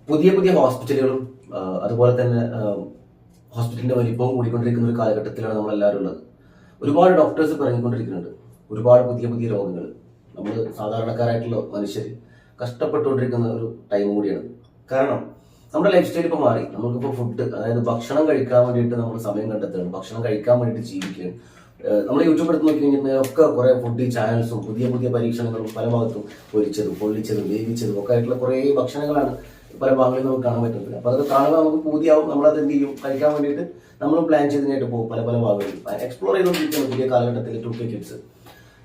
പുതിയ പുതിയ ഹോസ്പിറ്റലുകളും അതുപോലെ തന്നെ ഹോസ്പിറ്റലിന്റെ വലിപ്പവും കൂടിക്കൊണ്ടിരിക്കുന്ന ഒരു കാലഘട്ടത്തിലാണ് നമ്മളെല്ലാവരും ഉള്ളത്. ഒരുപാട് ഡോക്ടേഴ്സ് ഇപ്പോൾ ഇറങ്ങിക്കൊണ്ടിരിക്കുന്നുണ്ട്. ഒരുപാട് പുതിയ പുതിയ രോഗങ്ങൾ നമ്മൾ സാധാരണക്കാരായിട്ടുള്ള മനുഷ്യർ കഷ്ടപ്പെട്ടുകൊണ്ടിരിക്കുന്ന ഒരു ടൈം കൂടിയാണ്. കാരണം നമ്മുടെ ലൈഫ് സ്റ്റൈൽ ഇപ്പോൾ മാറി. നമുക്കിപ്പോൾ ഫുഡ്, അതായത് ഭക്ഷണം കഴിക്കാൻ വേണ്ടിയിട്ട് നമ്മൾ സമയം കണ്ടെത്തുകയാണ്, ഭക്ഷണം കഴിക്കാൻ വേണ്ടിയിട്ട് ജീവിക്കുകയാണ്. നമ്മൾ യൂട്യൂബ് എടുത്ത് നോക്കി കഴിഞ്ഞാൽ ഒക്കെ കുറേ ഫുഡ് ചാനൽസും പുതിയ പുതിയ പരീക്ഷണങ്ങളും പല ഭാഗത്തും പൊരിച്ചതും പൊള്ളിച്ചതും വേവിച്ചതും ഒക്കെ ആയിട്ടുള്ള കുറേ ഭക്ഷണങ്ങളാണ് പല ഭാഗങ്ങളിൽ നമുക്ക് കാണാൻ പറ്റുന്നത്. അപ്പോൾ അതൊക്കെ കാണുമ്പോൾ നമുക്ക് പൂതിയാവും. നമ്മളത് എന്ത് ചെയ്യും, കഴിക്കാൻ വേണ്ടിയിട്ട് നമ്മൾ പ്ലാൻ ചെയ്തതിനായിട്ട് പോകും പല പല ഭാഗങ്ങളിൽ എക്സ്പ്ലോർ ചെയ്തുകൊണ്ടിരിക്കുന്ന പുതിയ കാലഘട്ടത്തിൽ 2K കിഡ്സ്.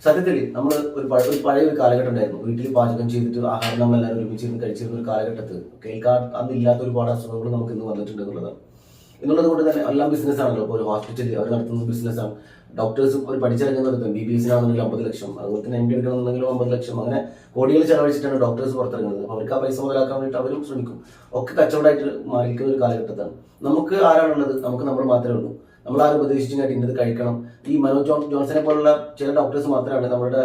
സത്യത്തിൽ നമ്മൾ ഒരു പഴയ ഒരു കാലഘട്ടം ഉണ്ടായിരുന്നു. വീട്ടിൽ പാചകം ചെയ്തിട്ട് ആഹാരം നമ്മളെല്ലാവരും ഒരുമിച്ചിരുന്ന് കഴിച്ചിരുന്ന ഒരു കാലഘട്ടത്തിൽ കേൾക്കാൻ അന്നില്ലാത്ത ഒരുപാട് അസുഖങ്ങൾ നമുക്ക് ഇന്ന് വന്നിട്ടുണ്ട് എന്നുള്ളതാണ്. എന്നുള്ളത് കൊണ്ട് തന്നെ എല്ലാം ബിസിനസ്സാണല്ലോ. ഇപ്പോൾ ഒരു ഹോസ്പിറ്റലിൽ അവർ നടത്തുന്ന ബിസിനസ്സാണ്. ഡോക്ടേഴ്സും അവർ പഠിച്ചിറങ്ങുന്നത് MBBS-നാണെന്നുണ്ടെങ്കിൽ 50 ലക്ഷം, അതുപോലെ തന്നെ MD എടുക്കണമെന്നുണ്ടെങ്കിലും 50 ലക്ഷം, അങ്ങനെ കോടികൾ ചെലവഴിച്ചിട്ടാണ് ഡോക്ടേഴ്സ് പുറത്തിറങ്ങുന്നത്. അവർക്ക് ആ പൈസ മുതലാക്കാൻ വേണ്ടിയിട്ട് അവരും ശ്രമിക്കും. ഒക്കെ കച്ചവടമായിട്ട് മാറിയിരിക്കുന്ന ഒരു കാലഘട്ടത്താണ്. നമുക്ക് ആരാണുള്ളത്? നമുക്ക് നമ്മൾ മാത്രമേ ഉള്ളൂ. നമ്മൾ ആരും ഉപദേശിച്ചിട്ട് ഇന്നത് കഴിക്കണം. ഈ ജോൺസനെ പോലുള്ള ചില ഡോക്ടേഴ്സ് മാത്രമാണ് നമ്മുടെ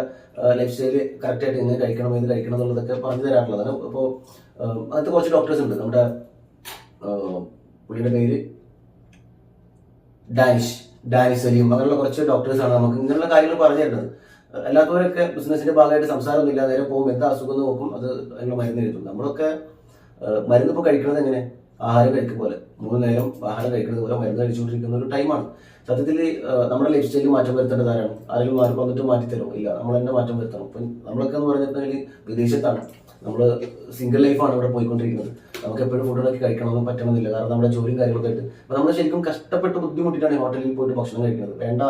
ലൈഫ് സ്റ്റൈല് കറക്റ്റായിട്ട് ഇങ്ങനെ കഴിക്കണം, ഇത് കഴിക്കണം എന്നുള്ളതൊക്കെ പറഞ്ഞു തരാറുള്ളതാണ്. അപ്പോൾ അങ്ങനത്തെ കുറച്ച് ഡോക്ടേഴ്സ് ഉണ്ട്. നമ്മുടെ പുള്ളിയുടെ പേര് ഡാനിഷ് സലീം, അങ്ങനെയുള്ള കുറച്ച് ഡോക്ടേഴ്സാണ് നമുക്ക് ഇങ്ങനെയുള്ള കാര്യങ്ങൾ പറഞ്ഞു തരുന്നത്. അല്ലാത്തവരൊക്കെ ബിസിനസിന്റെ ഭാഗമായിട്ട് സംസാരമൊന്നുമില്ല, നേരെ പോകും, എന്താ അസുഖം നോക്കും, അത് അതിനുള്ള മരുന്ന് എഴുതും. നമ്മളൊക്കെ മരുന്ന് ഇപ്പോൾ കഴിക്കുന്നത് എങ്ങനെ, ആഹാരം കഴിക്കും പോലെ 3 നേരം ആഹാരം കഴിക്കുന്നത് പോലെ മരുന്ന് കഴിച്ചുകൊണ്ടിരിക്കുന്ന ഒരു ടൈമാണ്. സത്യത്തിൽ നമ്മുടെ ലൈഫ് സ്റ്റൈലിൽ മാറ്റം വരുത്തേണ്ടത് ആരാണ്? ആരെങ്കിലും മാറി വന്നിട്ട് മാറ്റിത്തരും? ഇല്ല, നമ്മൾ തന്നെ മാറ്റം വരുത്തണം. ഇപ്പം നമ്മളൊക്കെ എന്ന് പറഞ്ഞിട്ടുണ്ടെങ്കിൽ വിദേശത്താണ്, നമ്മൾ സിംഗിൾ ലൈഫാണ് ഇവിടെ പോയിക്കൊണ്ടിരിക്കുന്നത്. നമുക്ക് എപ്പോഴും ഫുഡൊക്കെ കഴിക്കണമെന്ന് പറ്റണമെന്നില്ല, കാരണം നമ്മുടെ ജോലിയും കാര്യങ്ങളൊക്കെ ആയിട്ട്. അപ്പോൾ നമ്മൾ ശരിക്കും കഷ്ടപ്പെട്ട് ബുദ്ധിമുട്ടിയിട്ടാണ് ഹോട്ടലിൽ പോയിട്ട് ഭക്ഷണം കഴിക്കുന്നത്. വേണ്ട,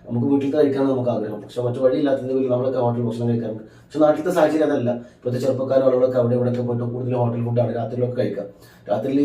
നമുക്ക് വീട്ടിൽ കഴിക്കാൻ നമുക്ക് ആഗ്രഹം, പക്ഷെ മറ്റു വഴിയില്ലാത്തതിന് പേരിൽ നമ്മളൊക്കെ ഹോട്ടലിൽ ഭക്ഷണം കഴിക്കാറുണ്ട്. പക്ഷെ നാട്ടിലത്തെ സാഹചര്യം അതല്ല. ഇപ്പോഴത്തെ ചെറുപ്പക്കാരും ആളുകളൊക്കെ അവിടെ ഇവിടെയൊക്കെ പോയിട്ട് കൂടുതൽ ഹോട്ടൽ ഫുഡാണ് രാത്രിയിലൊക്കെ കഴിക്കുക. രാത്രിയിൽ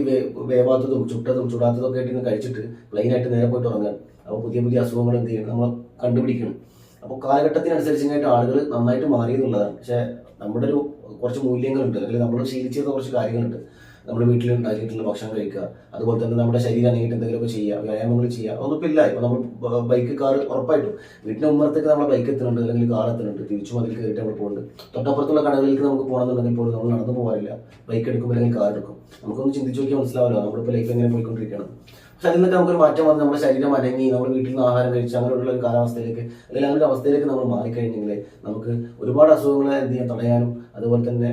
വേവാത്തതും ചുട്ടതും ചുടാത്തതും ഒക്കെ ആയിട്ട് കഴിച്ചിട്ട് പ്ലെയിനായിട്ട് നേരെ പോയിട്ട് ഉറങ്ങാൻ. അപ്പോൾ പുതിയ പുതിയ അസുഖങ്ങൾ എന്ത് ചെയ്യണം, നമ്മൾ കണ്ടുപിടിക്കണം. അപ്പോൾ കാലഘട്ടത്തിനനുസരിച്ചായിട്ട് ആളുകൾ നന്നായിട്ട് മാറി എന്നുള്ളതാണ്. പക്ഷേ നമ്മുടെ ഒരു കുറച്ച് മൂല്യങ്ങളുണ്ട്, അല്ലെങ്കിൽ നമ്മൾ ശീലിച്ചിരുന്ന കുറച്ച് കാര്യങ്ങളുണ്ട്. നമ്മുടെ വീട്ടിൽ ഉണ്ടാക്കിയിട്ടുള്ള ഭക്ഷണം കഴിക്കുക, അതുപോലെ തന്നെ നമ്മുടെ ശരീരം അനങ്ങിയിട്ട് എന്തെങ്കിലുമൊക്കെ ചെയ്യുക, വ്യായാമങ്ങൾ ചെയ്യുക, അതൊന്നും ഇപ്പം ഇല്ല. ഇപ്പോൾ നമ്മൾ ബൈക്ക്, കാർ ഉറപ്പായിട്ടും വീട്ടിൻ്റെ ഉമ്മറത്തേക്ക് നമ്മളെ ബൈക്ക് എത്തുന്നുണ്ട്, അല്ലെങ്കിൽ കാർ എത്തുന്നുണ്ട്, തിരിച്ചും അതിൽ കയറിയിട്ട് നമ്മൾ പോകുന്നുണ്ട്. തൊട്ടപ്പുറത്തുള്ള കടകളിലേക്ക് നമുക്ക് പോകണമെന്നുണ്ടെങ്കിൽ പോലും നമ്മൾ നടന്നു പോകാറില്ല, ബൈക്ക് എടുക്കും അല്ലെങ്കിൽ കാർ എടുക്കും. നമുക്കൊന്ന് ചിന്തിച്ച് നോക്കിയാൽ മനസ്സിലാവില്ല നമ്മളിപ്പോൾ ലൈഫ് എങ്ങനെ പോയിക്കൊണ്ടിരിക്കണം. പക്ഷെ അതിൽ നിന്നൊക്കെ നമുക്കൊരു മാറ്റം വന്ന് നമ്മുടെ ശരീരം അനങ്ങി നമ്മൾ വീട്ടിൽ നിന്ന് ആഹാരം കഴിച്ച് അങ്ങനെയുള്ള ഒരു കാലാവസ്ഥയിലേക്ക്, അല്ലെങ്കിൽ അങ്ങനെ ഒരു അവസ്ഥയിലേക്ക് നമ്മൾ മാറിക്കഴിഞ്ഞെങ്കിൽ നമുക്ക് ഒരുപാട് അസുഖങ്ങളെ എന്ത് ചെയ്യാൻ തടയാനും, അതുപോലെ തന്നെ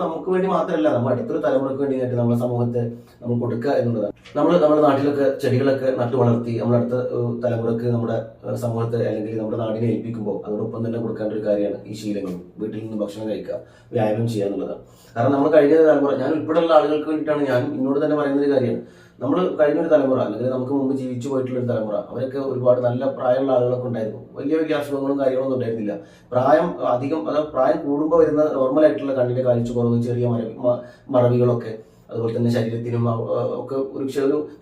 നമുക്ക് വേണ്ടി മാത്രമല്ല, നമ്മുടെ അടുത്തൊരു തലമുറയ്ക്ക് വേണ്ടിയിട്ട് നമ്മുടെ സമൂഹത്തെ നമ്മൾ കൊടുക്കുക എന്നുള്ളതാണ്. നമ്മുടെ നാട്ടിലൊക്കെ ചെടികളൊക്കെ നട്ടു വളർത്തി നമ്മുടെ അടുത്ത തലമുറക്ക് നമ്മുടെ സമൂഹത്തെ അല്ലെങ്കിൽ നമ്മുടെ നാടിനെ ഏൽപ്പിക്കുമ്പോൾ അതോടൊപ്പം തന്നെ കൊടുക്കേണ്ട ഒരു കാര്യമാണ് ഈ ശീലങ്ങളും. വീട്ടിൽ നിന്ന് ഭക്ഷണം കഴിക്കുക, വ്യായാമം ചെയ്യുക എന്നുള്ളതാണ്. കാരണം നമ്മൾ കഴിഞ്ഞ തലമുറ, ഞാൻ ഉൾപ്പെടെയുള്ള ആളുകൾക്ക് വേണ്ടിയിട്ടാണ് ഞാൻ ഇന്നോട് തന്നെ പറയുന്ന ഒരു കാര്യമാണ്. നമ്മൾ കഴിഞ്ഞൊരു തലമുറ, അല്ലെങ്കിൽ നമുക്ക് മുമ്പ് ജീവിച്ചു പോയിട്ടുള്ള ഒരു തലമുറ, അവരൊക്കെ ഒരുപാട് നല്ല പ്രായമുള്ള ആളുകളൊക്കെ ഉണ്ടായിരുന്നു. വലിയ വലിയ അസുഖങ്ങളും കാര്യങ്ങളൊന്നും ഉണ്ടായിരുന്നില്ല. പ്രായം അധികം, അതായത് പ്രായം കൂടുമ്പോൾ വരുന്ന നോർമലായിട്ടുള്ള കണ്ണിന്റെ കാഴ്ച കുറവ്, ചെറിയ മറവികളൊക്കെ, അതുപോലെ തന്നെ ശരീരത്തിനും ഒക്കെ ഒരു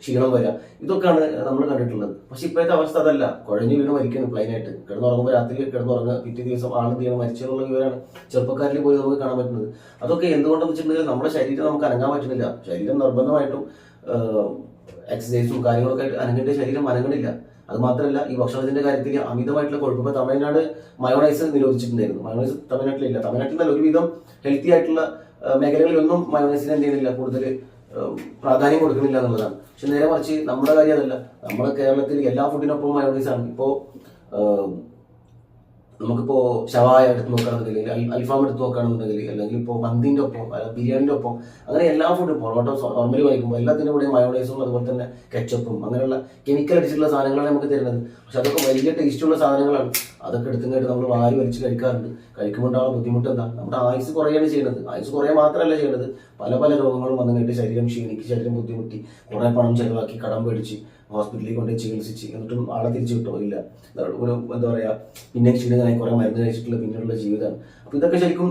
ക്ഷീണം വരിക, ഇതൊക്കെയാണ് നമ്മൾ കണ്ടിട്ടുള്ളത്. പക്ഷെ ഇപ്പോഴത്തെ അവസ്ഥ അതല്ല. കുഴഞ്ഞു വീണ് മരിക്കുന്നു പ്ലെയിനായിട്ട്. കിടന്നുറങ്ങുമ്പോൾ രാത്രി കിടന്നുറങ്ങുക, പിറ്റേ ദിവസം ആളും തീരെ മരിച്ചെന്നുള്ള വിവരമാണ് ചെറുപ്പക്കാരിൽ പോയി നമുക്ക് കാണാൻ പറ്റുന്നത്. അതൊക്കെ എന്തുകൊണ്ടെന്ന് വെച്ചിട്ടുണ്ടെങ്കിൽ നമ്മുടെ ശരീരം നമുക്ക് അനങ്ങാൻ പറ്റുന്നില്ല. ശരീരം നിർബന്ധമായിട്ടും എക്സസൈസും കാര്യങ്ങളൊക്കെ ആയിട്ട് അനങ്ങേണ്ട ശരീരം അനങ്ങണില്ല. അത് മാത്രമല്ല, ഈ ഭക്ഷണത്തിന്റെ കാര്യത്തിൽ അമിതമായിട്ടുള്ള കൊഴുപ്പ്. ഇപ്പോൾ തമിഴ്നാട് മയോണൈസ് നിരോധിച്ചിട്ടുണ്ടായിരുന്നു. മയോണൈസ് തമിഴ്നാട്ടിലില്ല. തമിഴ്നാട്ടിൽ ഒരുവിധം ഹെൽത്തി ആയിട്ടുള്ള മേഖലകളിലൊന്നും മയോണൈസിന് എന്ത് ചെയ്യുന്നില്ല, കൂടുതൽ പ്രാധാന്യം കൊടുക്കുന്നില്ല എന്നുള്ളതാണ്. പക്ഷെ നേരെ മറിച്ച് നമ്മുടെ കാര്യം അതല്ല. നമ്മുടെ കേരളത്തിൽ എല്ലാ ഫുഡിനൊപ്പം മയോണൈസാണ്. ഇപ്പോൾ നമുക്കിപ്പോൾ ഷവായ എടുത്ത് നോക്കുകയാണെന്നുണ്ടെങ്കിൽ, അൽഫാം എടുത്ത് നോക്കുകയാണെന്നുണ്ടെങ്കിൽ, അല്ലെങ്കിൽ ഇപ്പോൾ മന്തിൻ്റെ ഒപ്പം, ബിരിയാണിൻ്റെ ഒപ്പം, അങ്ങനെ എല്ലാ ഫുഡും പൊറോട്ട നോർമലി വാങ്ങിക്കുമ്പോൾ എല്ലാത്തിൻ്റെ കൂടെ മയോണൈസും അതുപോലെ തന്നെ കെച്ചപ്പും അങ്ങനെയുള്ള കെമിക്കൽ അടിച്ചിട്ടുള്ള സാധനങ്ങളാണ് നമുക്ക് തരുന്നത്. പക്ഷെ അതൊക്കെ വലിയ ടേസ്റ്റുള്ള സാധനങ്ങളാണ്. അതൊക്കെ എടുത്തുകൊണ്ട് നമ്മൾ വാരി വലിച്ച് കഴിക്കാറുണ്ട്. കഴിക്കുമ്പോൾ ഉണ്ടാവുന്ന ബുദ്ധിമുട്ട് എന്താ? നമ്മുടെ ആയുസ് കുറയാണ് ചെയ്യുന്നത്. ആയുസ് കുറേ മാത്രമല്ല ചെയ്യുന്നത്, പല പല രോഗങ്ങളും വന്നു കഴിഞ്ഞിട്ട് ശരീരം ക്ഷീണിക്ക്, ശരീരം ബുദ്ധിമുട്ടി, കുറേ പണം ചെലവാക്കി, കടം പേടിച്ച് ഹോസ്പിറ്റലിൽ കൊണ്ട് ചികിത്സിച്ച് എന്നിട്ടും ആളെ തിരിച്ചു കിട്ടോ? ഇല്ല. ഒരു എന്താ പറയുക, പിന്നെ ക്ഷീണിതനായി കുറേ മരുന്ന് കഴിച്ചിട്ടുള്ള പിന്നീടുള്ള ജീവിതമാണ്. അപ്പോൾ ഇതൊക്കെ ശരിക്കും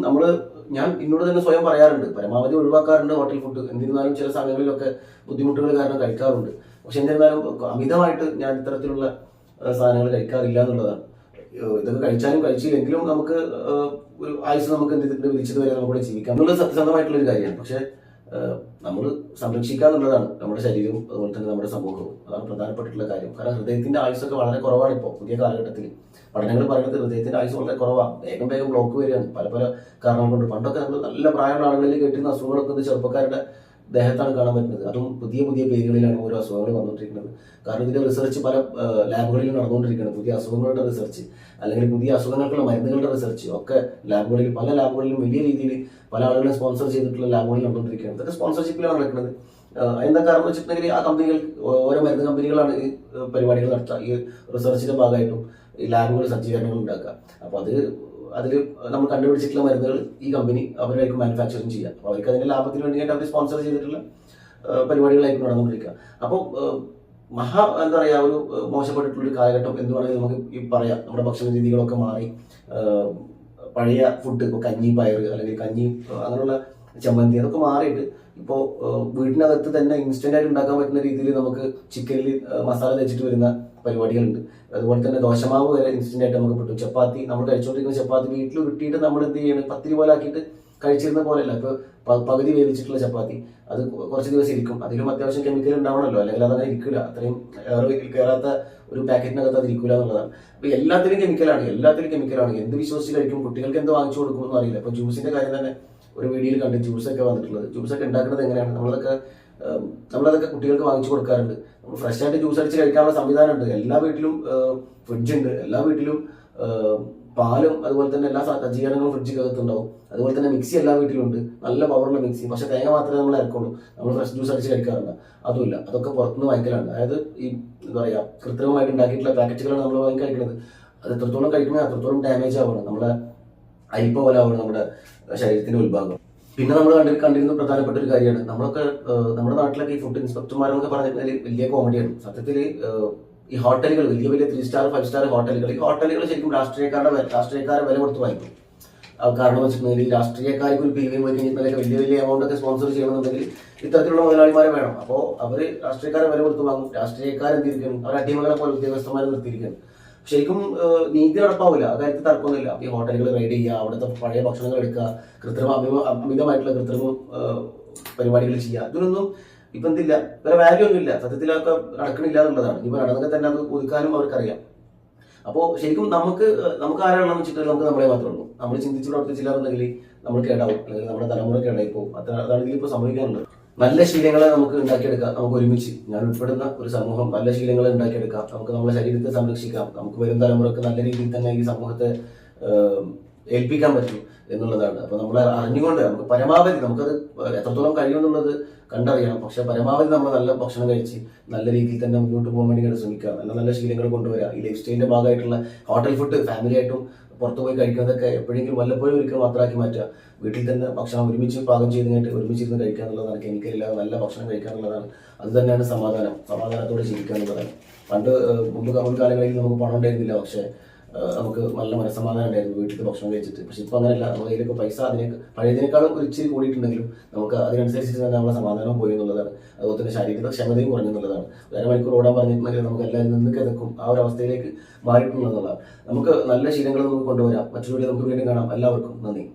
ഞാൻ എന്നോട് തന്നെ സ്വയം പറയാറുണ്ട്, പരമാവധി ഒഴിവാക്കാറുണ്ട് ഹോട്ടൽ ഫുഡ്. എന്നിരുന്നാലും ചില സമയങ്ങളിലൊക്കെ ബുദ്ധിമുട്ടുകൾ കാരണം കഴിക്കാറുണ്ട്. പക്ഷെ എന്നിരുന്നാലും അമിതമായിട്ട് ഞാൻ ഇത്തരത്തിലുള്ള സാധനങ്ങൾ കഴിക്കാറില്ല എന്നുള്ളതാണ്. ഇതൊക്കെ കഴിച്ചാലും കഴിച്ചില്ലെങ്കിലും നമുക്ക് ഒരു ആയുസ് നമുക്ക് എന്ത് വിധിച്ചത് വരെ നമുക്കിവിടെ ജീവിക്കാം എന്നുള്ളത് സത്യസന്ധമായിട്ടുള്ളൊരു കാര്യമാണ്. പക്ഷെ നമ്മൾ സംരക്ഷിക്കുക എന്നുള്ളതാണ് നമ്മുടെ ശരീരവും അതുപോലെ തന്നെ നമ്മുടെ സമൂഹവും. അതാണ് പ്രധാനപ്പെട്ടിട്ടുള്ള കാര്യം. കാരണം ഹൃദയത്തിന്റെ ആയുസൊക്കെ വളരെ കുറവാണ് ഇപ്പോൾ പുതിയ കാലഘട്ടത്തിൽ. പഠനങ്ങൾ പറയുന്നത് ഹൃദയത്തിന്റെ ആയുസ് വളരെ കുറവാണ്. വേഗം ബ്ലോക്ക് വരികയാണ് പല പല കാരണങ്ങൾ കൊണ്ട്. പണ്ടൊക്കെ നമ്മൾ നല്ല പ്രായമുള്ള ആളുകളിൽ കേട്ടിരുന്ന അസുഖങ്ങളൊക്കെ ചെറുപ്പക്കാരുടെ ദേഹത്താണ് കാണാൻ പറ്റുന്നത്. അതും പുതിയ പുതിയ പേരുകളിലാണ് ഓരോ അസുഖങ്ങൾ വന്നുകൊണ്ടിരിക്കുന്നത്. കാരണം ഇതിന്റെ റിസർച്ച് പല ലാബുകളിൽ നടന്നുകൊണ്ടിരിക്കുകയാണ്. പുതിയ അസുഖങ്ങളുടെ റിസർച്ച് അല്ലെങ്കിൽ പുതിയ അസുഖങ്ങൾക്കുള്ള മരുന്നുകളുടെ റിസർച്ച് ഒക്കെ പല ലാബുകളിലും വലിയ രീതിയിൽ പല ആളുകളെ സ്പോൺസർ ചെയ്തിട്ടുള്ള ലാബുകളിൽ നടന്നുകൊണ്ടിരിക്കുകയാണ്. ഇതൊക്കെ സ്പോൺസർഷിപ്പിലാണ് നടക്കുന്നത്. എന്താ കാരണം വെച്ചിട്ടുണ്ടെങ്കിൽ ആ കമ്പനികൾ, ഓരോ മരുന്ന് കമ്പനികളാണ് ഈ പരിപാടികൾ നടത്തുക, ഈ റിസർച്ചിന്റെ ഭാഗമായിട്ടും ഈ ലാബുകൾ സജ്ജീകരണങ്ങൾ ഉണ്ടാക്കുക. അപ്പോൾ അതിൽ നമ്മൾ കണ്ടുപിടിച്ചിട്ടുള്ള മരുന്നുകൾ ഈ കമ്പനി അവരായിരിക്കും മാനുഫാക്ചറിങ് ചെയ്യുക. അപ്പോൾ അവർക്ക് അതിന്റെ ലാഭത്തിന് വേണ്ടിയിട്ട് അവർ സ്പോൺസർ ചെയ്തിട്ടുള്ള പരിപാടികളായിരിക്കും നടന്നുകൊണ്ടിരിക്കുക. അപ്പോൾ എന്താ പറയുക, ഒരു മോശപ്പെട്ടിട്ടുള്ളൊരു കാലഘട്ടം എന്ന് വേണമെങ്കിൽ നമുക്ക് ഈ പറയാം. നമ്മുടെ ഭക്ഷണ രീതികളൊക്കെ മാറി, പഴയ ഫുഡ്, ഇപ്പോൾ കഞ്ഞി പയർ അല്ലെങ്കിൽ കഞ്ഞി അങ്ങനെയുള്ള ചമ്മന്തി അതൊക്കെ മാറിയിട്ട് ഇപ്പോൾ വീടിനകത്ത് തന്നെ ഇൻസ്റ്റന്റ് ആയിട്ട് ഉണ്ടാക്കാൻ പറ്റുന്ന രീതിയിൽ നമുക്ക് ചിക്കനിൽ മസാല തേച്ചിട്ട് വരുന്ന പരിപാടികളുണ്ട്. അതുപോലെ തന്നെ ദോശമാവ് വരെ ഇൻസ്റ്റന്റ് ആയിട്ട് നമുക്ക് കിട്ടും. ചപ്പാത്തി, നമ്മൾ കഴിച്ചുകൊണ്ടിരിക്കുന്ന ചപ്പാത്തി വീട്ടിൽ കിട്ടിയിട്ട് നമ്മൾ എന്ത് ചെയ്യണം, പത്തിരി പോലെ ആക്കിയിട്ട് കഴിച്ചിരുന്ന പോലെയല്ല. ഇപ്പോൾ പകുതി വേവിച്ചിട്ടുള്ള ചപ്പാത്തി അത് കുറച്ച് ദിവസം ഇരിക്കും. അതിലും അത്യാവശ്യം കെമിക്കൽ ഉണ്ടാവണമല്ലോ, അല്ലെങ്കിൽ അതങ്ങനെ ഇരിക്കില്ല. അത്രയും കയറാത്ത ഒരു പാക്കറ്റിനകത്ത് അത് ഇരിക്കില്ല എന്നുള്ളതാണ്. അപ്പോൾ എല്ലാത്തിലും കെമിക്കലാണ്. എന്ത് വിശ്വസിച്ച് കഴിക്കും, കുട്ടികൾക്ക് എന്ത് വാങ്ങിച്ചു കൊടുക്കുമെന്ന് അറിയില്ല. ഇപ്പോൾ ജ്യൂസിന്റെ കാര്യം തന്നെ ഒരു വീഡിയോയിൽ കണ്ട് ജ്യൂസൊക്കെ വന്നിട്ടുള്ളത്. ജ്യൂസൊക്കെ ഉണ്ടാക്കുന്നത് എങ്ങനെയാണ്, നമ്മളതൊക്കെ കുട്ടികൾക്ക് വാങ്ങിച്ചു കൊടുക്കാറുണ്ട്. നമ്മൾ ഫ്രഷ് ആയിട്ട് ജ്യൂസ് അടിച്ച് കഴിക്കാനുള്ള സംവിധാനമുണ്ട്. എല്ലാ വീട്ടിലും ഫ്രിഡ്ജുണ്ട്, എല്ലാ വീട്ടിലും പാലും അതുപോലെ തന്നെ എല്ലാ സജ്ജീകരണങ്ങളും ഫ്രിഡ്ജിനകത്തുണ്ടാവും. അതുപോലെ തന്നെ മിക്സി എല്ലാ വീട്ടിലുണ്ട്, നല്ല പവറുള്ള മിക്സി. പക്ഷെ തേങ്ങ മാത്രമേ നമ്മൾ ഇറക്കുള്ളൂ. നമ്മൾ ഫ്രഷ് ജ്യൂസ് അടിച്ച് കഴിക്കാറുണ്ട്, അതുമില്ല. അതൊക്കെ പുറത്തുനിന്ന് വാങ്ങിക്കലാണ്. അതായത് ഈ എന്താ പറയുക, കൃത്രിമമായിട്ട് ഉണ്ടാക്കിയിട്ടുള്ള പാക്കറ്റുകളാണ് നമ്മൾ വാങ്ങി കഴിക്കുന്നത്. അത് എത്രത്തോളം കഴിക്കുന്നത് അത്രത്തോളം ഡാമേജ് ആവണം, നമ്മുടെ അരിപ്പ പോലെ ആവണം നമ്മുടെ ശരീരത്തിന്റെ ഉത്ഭാഗം. പിന്നെ നമ്മൾ കണ്ടിരുന്ന പ്രധാനപ്പെട്ട ഒരു കാര്യമാണ്, നമ്മുടെ നാട്ടിലൊക്കെ ഈ ഫുഡ് ഇൻസ്പെക്ടർമാരെന്നൊക്കെ പറഞ്ഞാൽ വലിയ കോമഡിയാണ്. സത്യത്തിൽ ഈ ഹോട്ടലുകൾ, വലിയ 3 സ്റ്റാർ 5 സ്റ്റാർ ഹോട്ടലുകൾ, ഈ ഹോട്ടലുകൾ ശരിക്കും രാഷ്ട്രീയക്കാരെ വില കൊടുത്ത് വാങ്ങിക്കും. കാരണം വെച്ചിട്ടുണ്ടെങ്കിൽ രാഷ്ട്രീയക്കാർക്ക് ഒരു പിരിവിന് പോയി കഴിഞ്ഞാൽ വലിയ എമൗണ്ട് ഒക്കെ സ്പോൺസർ ചെയ്യണമെന്നുണ്ടെങ്കിൽ ഇത്തരത്തിലുള്ള മുതലാളിമാരെ വേണം. അപ്പോൾ അവർ രാഷ്ട്രീയക്കാരെ വില കൊടുത്ത് വാങ്ങും. രാഷ്ട്രീയക്കാരെന്തിരിക്കണം, അവർ അടിമകളെ പോലെ ഉദ്യോഗസ്ഥന്മാരെ നിർത്തിയിരിക്കണം. ശരിക്കും നീതി നടപ്പാവില്ല, അതായത് തർക്കമൊന്നുമില്ല. ഈ ഹോട്ടലുകൾ റൈഡ് ചെയ്യുക, അവിടുത്തെ പഴയ ഭക്ഷണങ്ങൾ എടുക്കുക, അമിതമായിട്ടുള്ള കൃത്രിമ പരിപാടികൾ ചെയ്യുക, ഇതിനൊന്നും ഇപ്പം എന്തില്ല, വേറെ വാല്യൂ ഒന്നുമില്ല. സത്യത്തിലൊക്കെ നടക്കണില്ല എന്നുള്ളതാണ്. ഇപ്പൊ നടന്നൊക്കെ തന്നെ അത് ഒതുക്കാനും അവർക്കറിയാം. അപ്പോൾ ശരിക്കും നമുക്ക് ആരാണെന്ന് വെച്ചിട്ട് നമുക്ക് നമ്മളെ മാത്രമേ ഉള്ളൂ. നമ്മൾ ചിന്തിച്ച് പ്രവർത്തിച്ചില്ല എന്നുണ്ടെങ്കിൽ നമ്മൾ കേടാവും, അല്ലെങ്കിൽ നമ്മുടെ തലമുറ കേടായി പോകും. അതാണ് ഇതിലിപ്പോൾ സംഭവിക്കാനുള്ളത്. നല്ല ശീലങ്ങളെ നമുക്ക് ഉണ്ടാക്കിയെടുക്കാം. നമുക്ക് ഒരുമിച്ച്, ഞാൻ ഉൾപ്പെടുന്ന ഒരു സമൂഹം, നല്ല ശീലങ്ങളെ ഉണ്ടാക്കിയെടുക്കാം. നമുക്ക് നമ്മുടെ ശരീരത്തെ സംരക്ഷിക്കാം. നമുക്ക് വരും തലമുറക്ക് നല്ല രീതിയിൽ തന്നെ ഈ സമൂഹത്തെ ഏൽപ്പിക്കാൻ പറ്റും എന്നുള്ളതാണ്. അപ്പൊ നമ്മൾ അറിഞ്ഞുകൊണ്ട് നമുക്ക് പരമാവധി, നമുക്കത് എത്രത്തോളം കഴിയുമെന്നുള്ളത് കണ്ടറിയണം. പക്ഷെ പരമാവധി നമ്മൾ നല്ല ഭക്ഷണം കഴിച്ച് നല്ല രീതിയിൽ തന്നെ മുന്നോട്ട് പോകാൻ വേണ്ടി ശ്രമിക്കുക. നല്ല ശീലങ്ങൾ കൊണ്ടുവരിക. ഈ ലൈഫ് സ്റ്റൈലിന്റെ ഭാഗമായിട്ടുള്ള ഹോട്ടൽ ഫുഡ് ഫാമിലി ആയിട്ടും പുറത്തു പോയി കഴിക്കുന്നതൊക്കെ എപ്പോഴെങ്കിലും വല്ലപ്പോഴും ഒരിക്കലും മാത്രമാക്കി മാറ്റുക. വീട്ടിൽ തന്നെ ഭക്ഷണം ഒരുമിച്ച് പാകം ചെയ്ത് കഴിഞ്ഞിട്ട് ഒരുമിച്ചിരുന്ന് കഴിക്കുക എന്നുള്ളതാണ്. കെമിക്കലില്ലാതെ നല്ല ഭക്ഷണം കഴിക്കുക എന്നുള്ളതാണ്. അത് തന്നെയാണ് സമാധാനത്തോടെ ജീവിക്കുക എന്നുള്ളതാണ്. മുമ്പ് കാലങ്ങളിൽ നമുക്ക് പണം ഉണ്ടായിരുന്നില്ല, പക്ഷെ നമുക്ക് നല്ല മനസ്സമാധാനം ഉണ്ടായിരുന്നു വീട്ടിൽ ഭക്ഷണം കഴിച്ചിട്ട്. പക്ഷെ ഇപ്പൊ അങ്ങനെയല്ല. നമ്മുടെ കയ്യിലൊക്കെ പൈസ പഴയതിനേക്കാളും ഒരു ഇച്ചിരി കൂടിയിട്ടുണ്ടെങ്കിലും നമുക്ക് അതിനനുസരിച്ചിട്ട് തന്നെ നമ്മളെ സമാധാനം പോയി എന്നുള്ളതാണ്. അതുപോലെ തന്നെ ശാരീരിക ക്ഷമതയും കുറഞ്ഞു എന്നുള്ളതാണ്. 1 മണിക്കൂർ ഓടാൻ പറഞ്ഞിട്ടുണ്ടെങ്കിൽ നമുക്ക് എല്ലാവരും നിന്ന് കിടക്കും, ആ ഒരു അവസ്ഥയിലേക്ക് മാറിയിട്ടുള്ളതാണ്. നമുക്ക് നല്ല ശീലങ്ങൾ നമുക്ക് കൊണ്ടുവരാം. മറ്റൊരു വീഡിയോ നമുക്ക് വീണ്ടും കാണാം. എല്ലാവർക്കും നന്ദി.